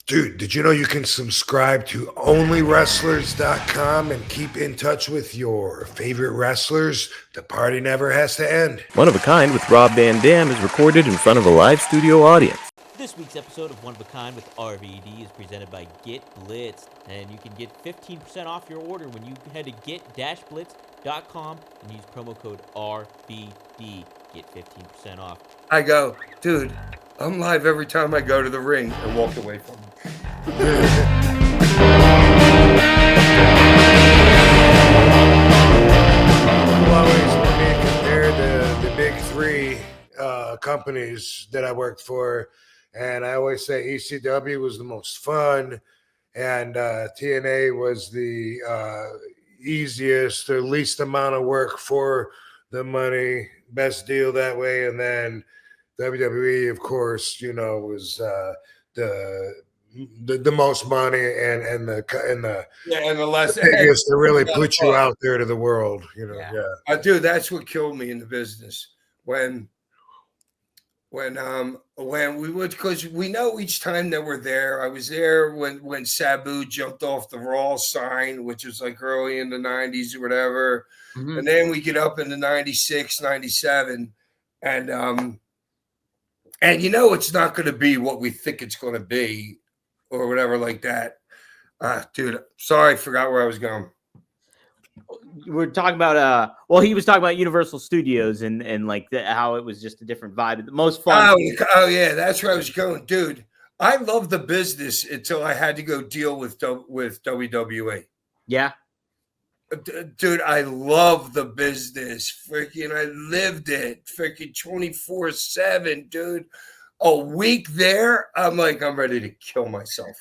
Dude, did you know you can subscribe to onlywrestlers.com and keep in touch with your favorite wrestlers? The party never has to end. One of a Kind with Rob Van Dam is recorded in front of a live studio audience. This week's episode of One of a Kind with RVD is presented by Get Blitzed, and you can get 15% off your order when you head to get-blitzed.com and use promo code RVD. Get 15% off. I go, dude, I'm live every time I go to the ring, and walked away from him. People always want me to compare the big three companies that I worked for, and I always say ECW was the most fun, and TNA was the easiest, or least amount of work for the money, best deal that way, and then WWE, of course, you know, was the most money and the less biggest to really put you out there to the world, you know. Yeah. Dude, that's what killed me in the business when we would, because we know each time that we're there. I was there when Sabu jumped off the Raw sign, which was like early in the 90s or whatever. Mm-hmm. And then we get up into 96, 97, and you know it's not going to be what we think it's going to be or whatever like that. Dude, sorry, I forgot where I was going. We're talking about he was talking about Universal Studios and like how it was just a different vibe. The most fun. Oh yeah, that's where I was going, dude. I love the business until I had to go deal with WWE. Yeah, dude, I love the business. Freaking, I lived it. Freaking 24/7, dude. A week there, I'm ready to kill myself.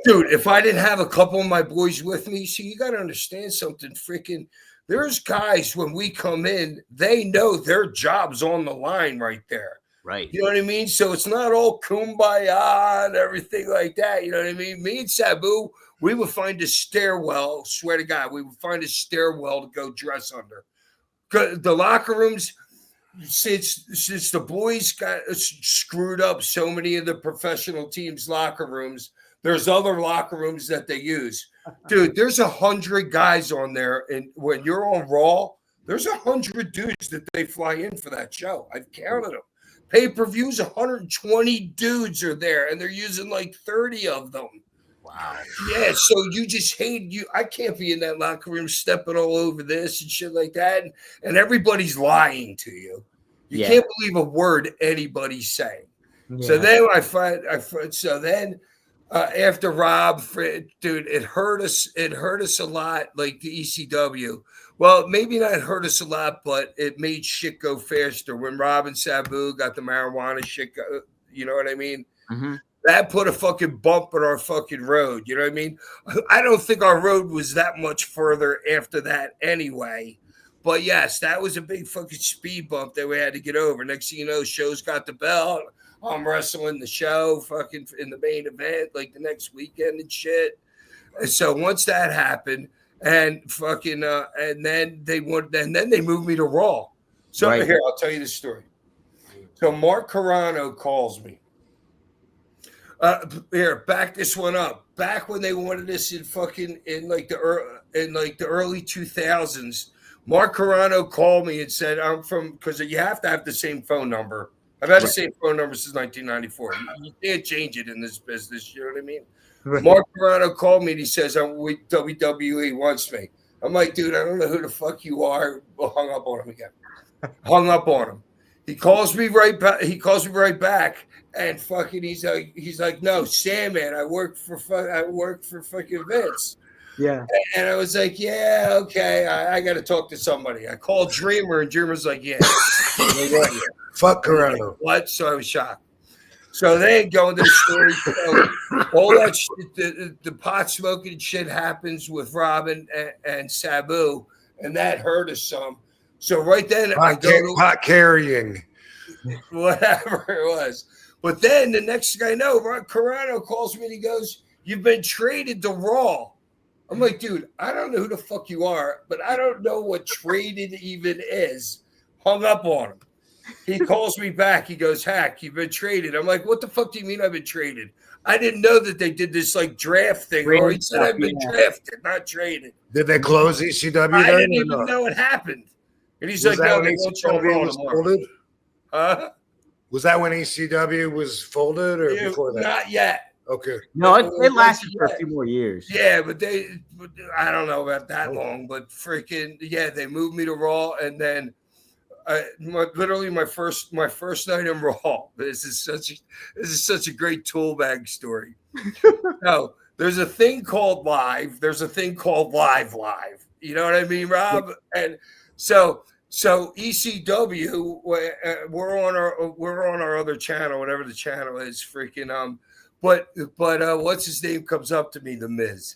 Dude, if I didn't have a couple of my boys with me, see, you got to understand something. Freaking, there's guys when we come in, they know their job's on the line right there. Right. You know what I mean? So it's not all kumbaya and everything like that. You know what I mean? Me and Sabu, we would find a stairwell. Swear to God, we would find a stairwell to go dress under. The locker rooms, since the boys got screwed up so many of the professional teams' locker rooms, there's other locker rooms that they use. Dude, there's 100 guys on there, and when you're on Raw, there's 100 dudes that they fly in for that show. I've counted them. Pay-per-views, 120 dudes are there, and they're using like 30 of them. Wow. Yeah, so you just hate you. I can't be in that locker room stepping all over this and shit like that, and everybody's lying to you. You can't believe a word anybody's saying. Yeah. So then after Rob, dude, it hurt us. It hurt us a lot, like the ECW. Well, maybe not hurt us a lot, but it made shit go faster when Rob and Sabu got the marijuana shit go, you know what I mean? Mm-hmm. That put a fucking bump in our fucking road. You know what I mean? I don't think our road was that much further after that anyway. But yes, that was a big fucking speed bump that we had to get over. Next thing you know, shows got the belt. I'm wrestling the show fucking in the main event like the next weekend and shit. And so once that happened, and fucking and then they moved me to Raw. So Here, I'll tell you the story. So Mark Carano calls me. Here, back this one up. Back when they wanted us in the early 2000s, Mark Carano called me and said, "I'm from," because you have to have the same phone number. I've had the same phone number since 1994. You can't change it in this business. You know what I mean? Right. Mark Carano called me and he says, WWE wants me. I'm like, dude, I don't know who the fuck you are. Hung up on him again. Hung up on him. He calls me right back. And fucking, he's like, no, Sandman. I work for fucking Vince. Yeah. And I was like, yeah, okay. I got to talk to somebody. I called Dreamer, and Dreamer's like, yeah. Fuck Carano. What? So I was shocked. So they go into the story. All that shit, the pot smoking shit happens with Robin and Sabu, and that hurt us some. So right then, pot carrying. Whatever it was. But then the next thing I know, Carano calls me and he goes, "You've been traded to Raw." I'm like, dude, I don't know who the fuck you are, but I don't know what traded even is. Hung up on him. He calls me back. He goes, Hack, you've been traded. I'm like, what the fuck do you mean I've been traded? I didn't know that they did this like draft thing. Or he said I've been drafted, not traded. Did they close ECW? I then, didn't or even not? know it happened. And he's Was like, that no, when they won't show ECW Raw was tomorrow. folded? Huh? Was that when ECW was folded or before that? Not yet. Okay. No, it lasted for a few more years. Yeah, but I don't know about that long, but freaking, yeah, they moved me to Raw. And then literally my first night in Raw. This is such a great tool bag story. No, there's a thing called live. There's a thing called live. You know what I mean, Rob? And so ECW, we're on our other channel, whatever the channel is, freaking But what's his name comes up to me, The Miz.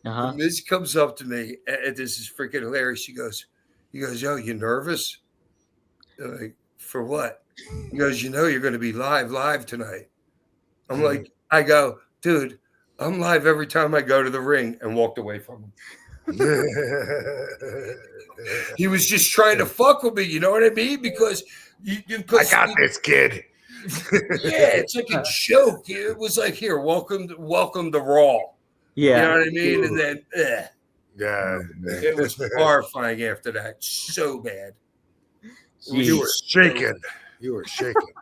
The Miz comes up to me, and this is freaking hilarious. He goes, yo, you nervous? Like, for what? He goes, you know you're going to be live tonight. I'm like, I go, dude, I'm live every time I go to the ring, and walked away from him. He was just trying to fuck with me, you know what I mean? Because I got this, kid. Yeah, it's like a joke. It was like, here, welcome to Raw. Yeah, you know what I mean? And then, yeah, it was horrifying after that. So bad. You were shaking. You were shaking.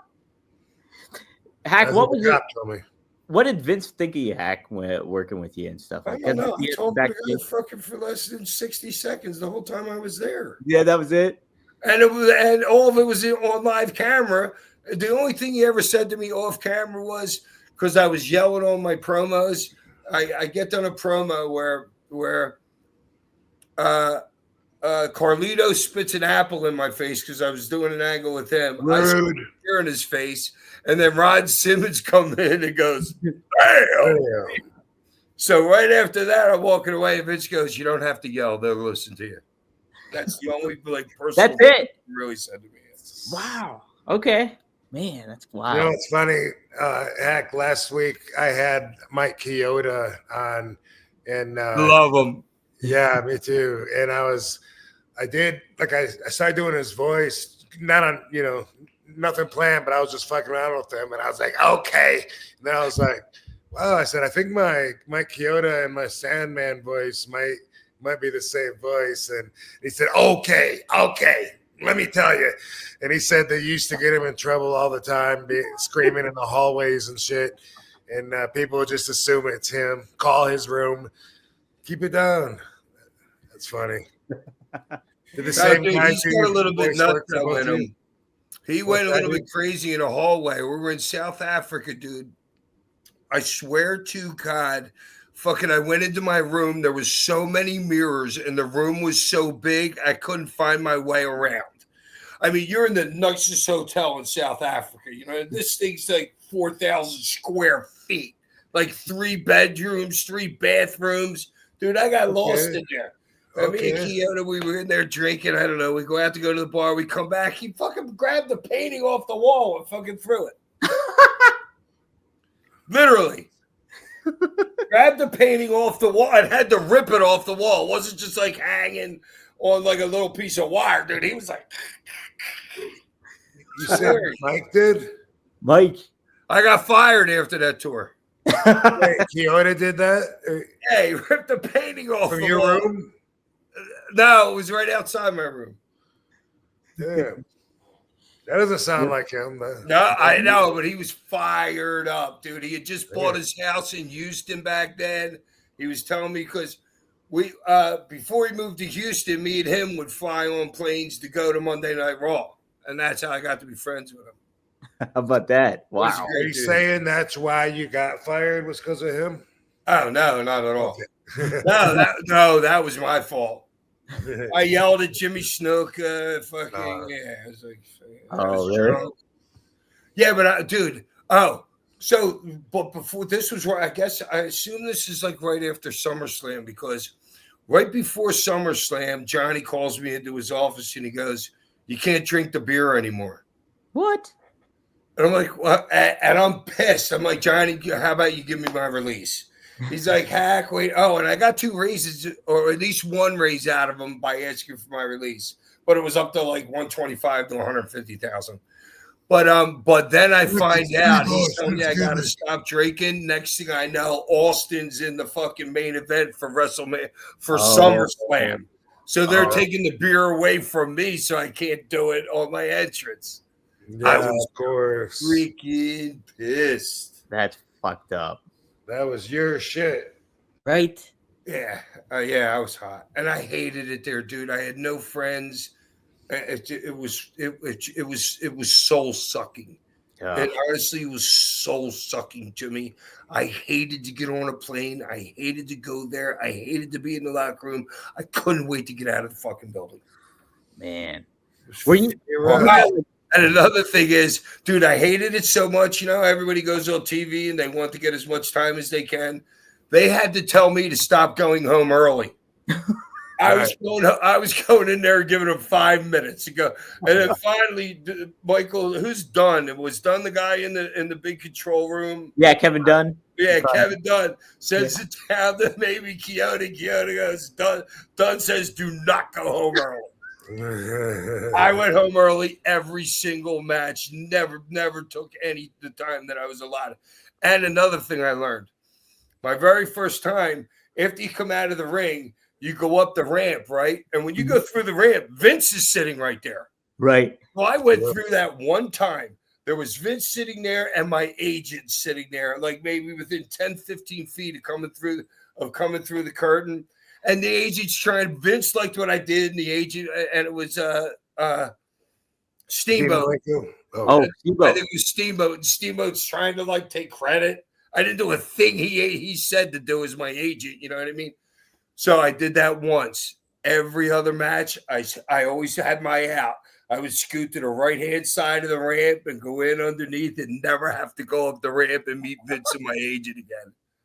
Hack, me. What did Vince think of you, Hack, when working with you and stuff I like don't that? know. I told him to go fucking for less than 60 seconds the whole time I was there. Yeah, that was it. And all of it was on live camera. The only thing he ever said to me off camera was, because I was yelling on my promos. I get done a promo where Carlito spits an apple in my face because I was doing an angle with him. Rude. I spit beer in his face, and then Rod Simmons comes in and goes, "Damn!" So right after that, I'm walking away, and Vince goes, "You don't have to yell; they'll listen to you." That's the only personal. That's it. He really said to me. Wow. Okay. Man, that's wild. You know, it's funny. Heck, last week I had Mike Chioda on, and Love him. Yeah, me too. And I started doing his voice, not on, nothing planned, but I was just fucking around with him, and I was like, okay. And then I was like, wow. I said, I think my Chioda and my Sandman voice might be the same voice. And he said, okay. Let me tell you. And he said they used to get him in trouble all the time, screaming in the hallways and shit. And people would just assume it's him, call his room, keep it down. That's funny. Did the same guy he's got a little bit nuts in him. He went a little bit crazy in a hallway. We were in South Africa, dude. I swear to God, I went into my room. There was so many mirrors, and the room was so big, I couldn't find my way around. I mean, you're in the nicest hotel in South Africa. You know, this thing's like 4,000 square feet, like 3 bedrooms, 3 bathrooms. Dude, I got lost in there. Me and Chioda, we were in there drinking. I don't know. We go out to go to the bar. We come back. He fucking grabbed the painting off the wall and fucking threw it. Literally. Grabbed the painting off the wall and had to rip it off the wall. It wasn't just like hanging on like a little piece of wire, dude. He was like, you said Mike did? Mike. I got fired after that tour. Wait, Chioda did that? Hey, ripped the painting off from the your wall. room? No, it was right outside my room. Damn. That doesn't sound like him. No, I know, but he was fired up, dude. He had just bought his house in Houston back then. He was telling me because we before he moved to Houston, me and him would fly on planes to go to Monday Night Raw. And that's how I got to be friends with him. How about that? Wow. Are you saying that's why you got fired was because of him? Oh, no, not at all. Okay. That was my fault. I yelled at Jimmy Snuka. Yeah. I was like, really? Yeah, but dude. But before this was where I assume this is like right after SummerSlam, because right before SummerSlam, Johnny calls me into his office and he goes, "You can't drink the beer anymore." What? And I'm like, what? And I'm pissed. I'm like, Johnny, how about you give me my release? He's like, Hack, wait. Oh, and I got 2 raises, or at least 1 raise out of him by asking for my release. but it was up to like 125 to 150,000. But then I find out he's telling me I gotta stop drinking. Next thing I know, Austin's in the fucking main event for WrestleMania for SummerSlam. So they're taking the beer away from me, so I can't do it on my entrance. Yeah, I was of course. freaking pissed. That's fucked up. That was your shit. Right? Yeah, I was hot, and I hated it there, dude. I had no friends. It was soul sucking. Yeah. It honestly was soul sucking to me. I hated to get on a plane. I hated to go there. I hated to be in the locker room. I couldn't wait to get out of the fucking building. Man. Were you? And another thing is, dude, I hated it so much. You know, everybody goes on TV and they want to get as much time as they can. They had to tell me to stop going home early. I was going in there giving them 5 minutes to go, and then finally, Michael, who's Dunn? It was Dunn, the guy in the big control room. Yeah, Kevin Dunn. Yeah, Kevin Dunn sends it down to maybe Quixote. Quixote goes, Dunn says, do not go home early. I went home early every single match. Never took the time that I was allotted. And another thing I learned, my very first time, after you come out of the ring, you go up the ramp, right? And when you go through the ramp, Vince is sitting right there. Right. Well, I went through that one time. There was Vince sitting there and my agent sitting there, like maybe within 10, 15 feet of coming through the curtain. And the agent's trying, Vince liked what I did, and the agent, and it was Steamboat. Steamboat. I think it was Steamboat. And Steamboat's trying to like take credit. I didn't do a thing he said to do as my agent, you know what I mean? So I did that once. Every other match, I always had my out. I would scoot to the right-hand side of the ramp and go in underneath and never have to go up the ramp and meet Vince and my agent again.